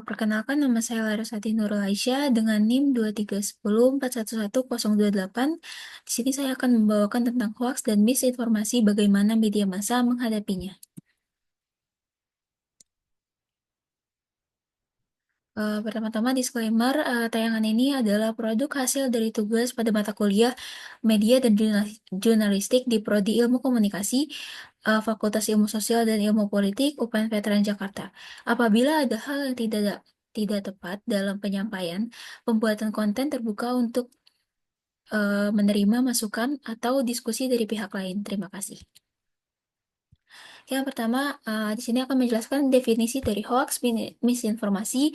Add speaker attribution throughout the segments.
Speaker 1: Perkenalkan nama saya Larasati Nurul Aisyah dengan NIM 23104110028. Di sini saya akan membawakan tentang hoaks dan misinformasi bagaimana media massa menghadapinya. Pertama-tama disclaimer, tayangan ini adalah produk hasil dari tugas pada mata kuliah Media dan Jurnalistik di Prodi Ilmu Komunikasi, Fakultas Ilmu Sosial dan Ilmu Politik, UPN Veteran Jakarta. Apabila ada hal yang tidak tepat dalam penyampaian, pembuatan konten terbuka untuk menerima masukan atau diskusi dari pihak lain. Terima kasih. Yang pertama, di sini akan menjelaskan definisi dari hoax, misinformasi,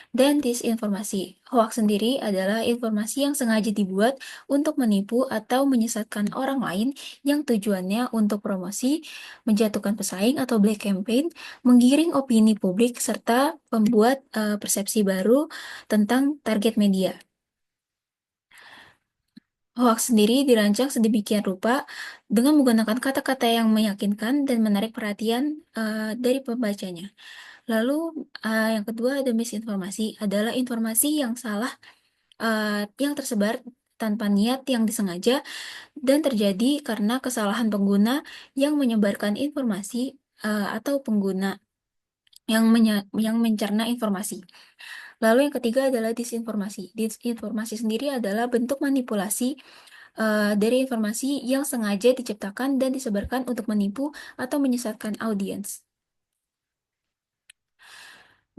Speaker 1: dan disinformasi. Hoax sendiri adalah informasi yang sengaja dibuat untuk menipu atau menyesatkan orang lain yang tujuannya untuk promosi, menjatuhkan pesaing atau black campaign, menggiring opini publik, serta membuat persepsi baru tentang target media. Hoax sendiri dirancang sedemikian rupa dengan menggunakan kata-kata yang meyakinkan dan menarik perhatian dari pembacanya. Lalu yang kedua ada misinformasi, adalah informasi yang salah yang tersebar tanpa niat yang disengaja dan terjadi karena kesalahan pengguna yang menyebarkan informasi atau pengguna yang mencerna informasi. Lalu yang ketiga adalah disinformasi. Disinformasi sendiri adalah bentuk manipulasi dari informasi yang sengaja diciptakan dan disebarkan untuk menipu atau menyesatkan audiens.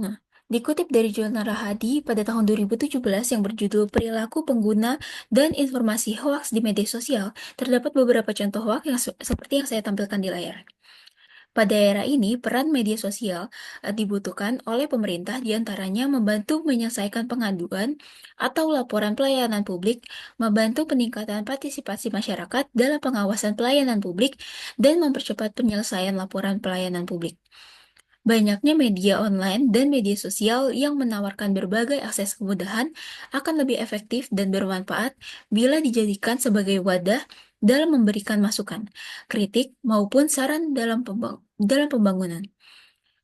Speaker 1: Nah, dikutip dari jurnal Rahadi pada tahun 2017 yang berjudul Perilaku Pengguna dan Informasi Hoaks di Media Sosial, terdapat beberapa contoh hoaks yang seperti yang saya tampilkan di layar. Pada era ini, peran media sosial dibutuhkan oleh pemerintah diantaranya membantu menyelesaikan pengaduan atau laporan pelayanan publik, membantu peningkatan partisipasi masyarakat dalam pengawasan pelayanan publik, dan mempercepat penyelesaian laporan pelayanan publik. Banyaknya media online dan media sosial yang menawarkan berbagai akses kemudahan akan lebih efektif dan bermanfaat bila dijadikan sebagai wadah dalam memberikan masukan, kritik, maupun saran dalam pembangunan.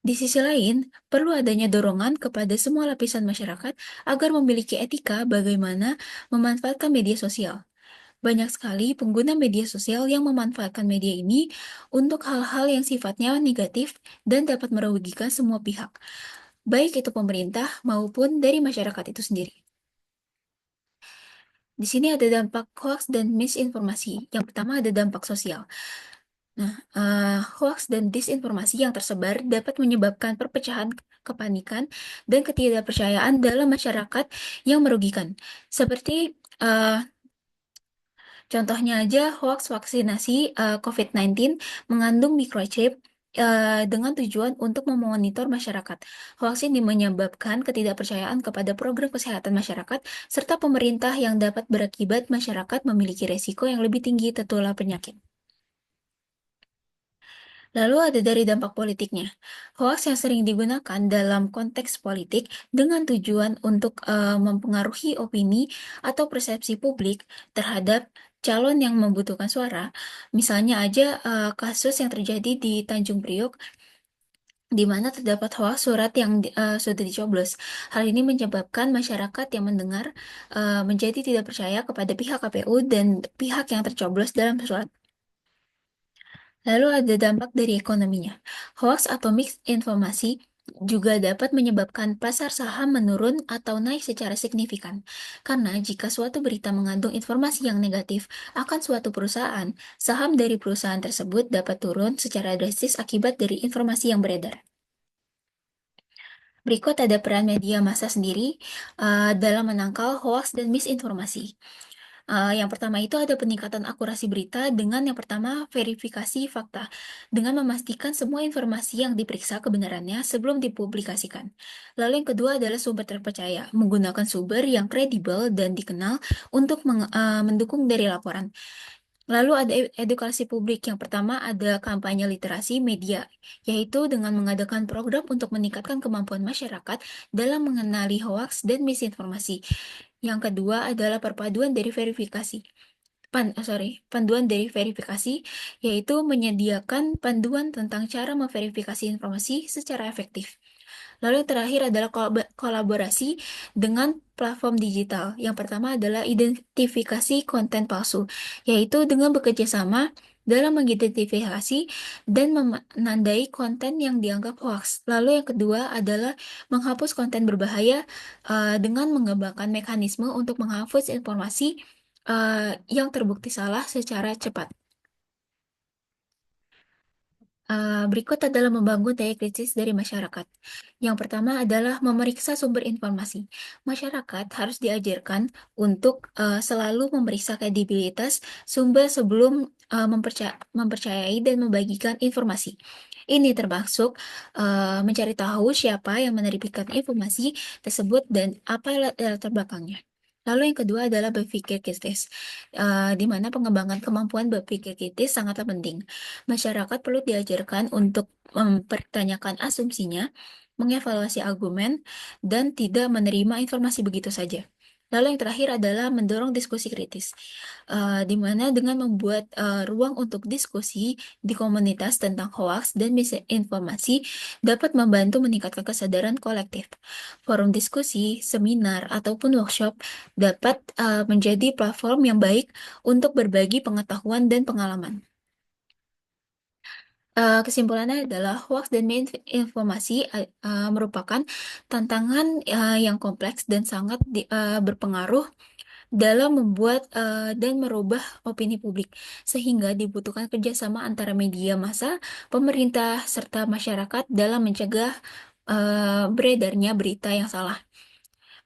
Speaker 1: Di sisi lain, perlu adanya dorongan kepada semua lapisan masyarakat agar memiliki etika bagaimana memanfaatkan media sosial. Banyak sekali pengguna media sosial yang memanfaatkan media ini untuk hal-hal yang sifatnya negatif dan dapat merugikan semua pihak, baik itu pemerintah maupun dari masyarakat itu sendiri. Di sini ada dampak hoax dan misinformasi. Yang pertama ada dampak sosial. Nah, hoax dan disinformasi yang tersebar dapat menyebabkan perpecahan, kepanikan, dan ketidakpercayaan dalam masyarakat yang merugikan. Seperti contohnya aja hoax vaksinasi COVID-19 mengandung microchip dengan tujuan untuk memonitor masyarakat. Hoax ini menyebabkan ketidakpercayaan kepada program kesehatan masyarakat serta pemerintah yang dapat berakibat masyarakat memiliki resiko yang lebih tinggi tertular penyakit. Lalu ada dari dampak politiknya. Hoax yang sering digunakan dalam konteks politik dengan tujuan untuk mempengaruhi opini atau persepsi publik terhadap calon yang membutuhkan suara. Misalnya aja kasus yang terjadi di Tanjung Priok di mana terdapat hoax surat yang sudah dicoblos. Hal ini menyebabkan masyarakat yang mendengar menjadi tidak percaya kepada pihak KPU dan pihak yang tercoblos dalam surat. Lalu ada dampak dari ekonominya. Hoax atau mix informasi juga dapat menyebabkan pasar saham menurun atau naik secara signifikan. Karena jika suatu berita mengandung informasi yang negatif akan suatu perusahaan, saham dari perusahaan tersebut dapat turun secara drastis akibat dari informasi yang beredar. Berikut ada peran media massa sendiri dalam menangkal hoax dan misinformasi. Yang pertama itu ada peningkatan akurasi berita dengan yang pertama verifikasi fakta dengan memastikan semua informasi yang diperiksa kebenarannya sebelum dipublikasikan. Lalu yang kedua adalah sumber terpercaya, menggunakan sumber yang kredibel dan dikenal untuk mendukung dari laporan. Lalu ada edukasi publik. Yang pertama ada kampanye literasi media, yaitu dengan mengadakan program untuk meningkatkan kemampuan masyarakat dalam mengenali hoaks dan misinformasi. Yang kedua adalah perpaduan dari verifikasi. panduan dari verifikasi, yaitu menyediakan panduan tentang cara memverifikasi informasi secara efektif. Lalu yang terakhir adalah kolaborasi dengan platform digital. Yang pertama adalah identifikasi konten palsu, yaitu dengan bekerja sama dalam mengidentifikasi dan menandai konten yang dianggap hoax. Lalu yang kedua adalah menghapus konten berbahaya dengan mengembangkan mekanisme untuk menghapus informasi yang terbukti salah secara cepat. Berikut adalah membangun daya kritis dari masyarakat. Yang pertama adalah memeriksa sumber informasi. Masyarakat harus diajarkan untuk selalu memeriksa kredibilitas sumber sebelum mempercayai dan membagikan informasi. Ini termasuk mencari tahu siapa yang menerbitkan informasi tersebut dan apa latar belakangnya. Lalu yang kedua adalah berpikir kritis, di mana pengembangan kemampuan berpikir kritis sangatlah penting. Masyarakat perlu diajarkan untuk mempertanyakan asumsinya, mengevaluasi argumen, dan tidak menerima informasi begitu saja. Lalu yang terakhir adalah mendorong diskusi kritis, di mana dengan membuat ruang untuk diskusi di komunitas tentang hoaks dan misinformasi dapat membantu meningkatkan kesadaran kolektif. Forum diskusi, seminar, ataupun workshop dapat menjadi platform yang baik untuk berbagi pengetahuan dan pengalaman. Kesimpulannya adalah hoaks dan misinformasi merupakan tantangan yang kompleks dan sangat berpengaruh dalam membuat dan merubah opini publik, sehingga dibutuhkan kerjasama antara media massa, pemerintah, serta masyarakat dalam mencegah beredarnya berita yang salah.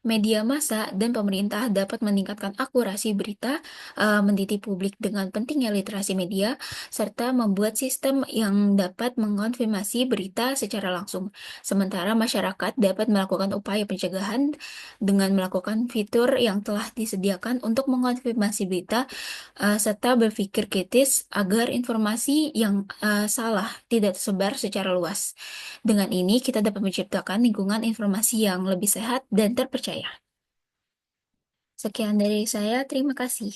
Speaker 1: Media massa dan pemerintah dapat meningkatkan akurasi berita, mendidik publik dengan pentingnya literasi media, serta membuat sistem yang dapat mengonfirmasi berita secara langsung. Sementara masyarakat dapat melakukan upaya pencegahan dengan melakukan fitur yang telah disediakan untuk mengonfirmasi berita, serta berpikir kritis agar informasi yang salah tidak tersebar secara luas. Dengan ini, kita dapat menciptakan lingkungan informasi yang lebih sehat dan terpercaya. Sekian dari saya, terima kasih.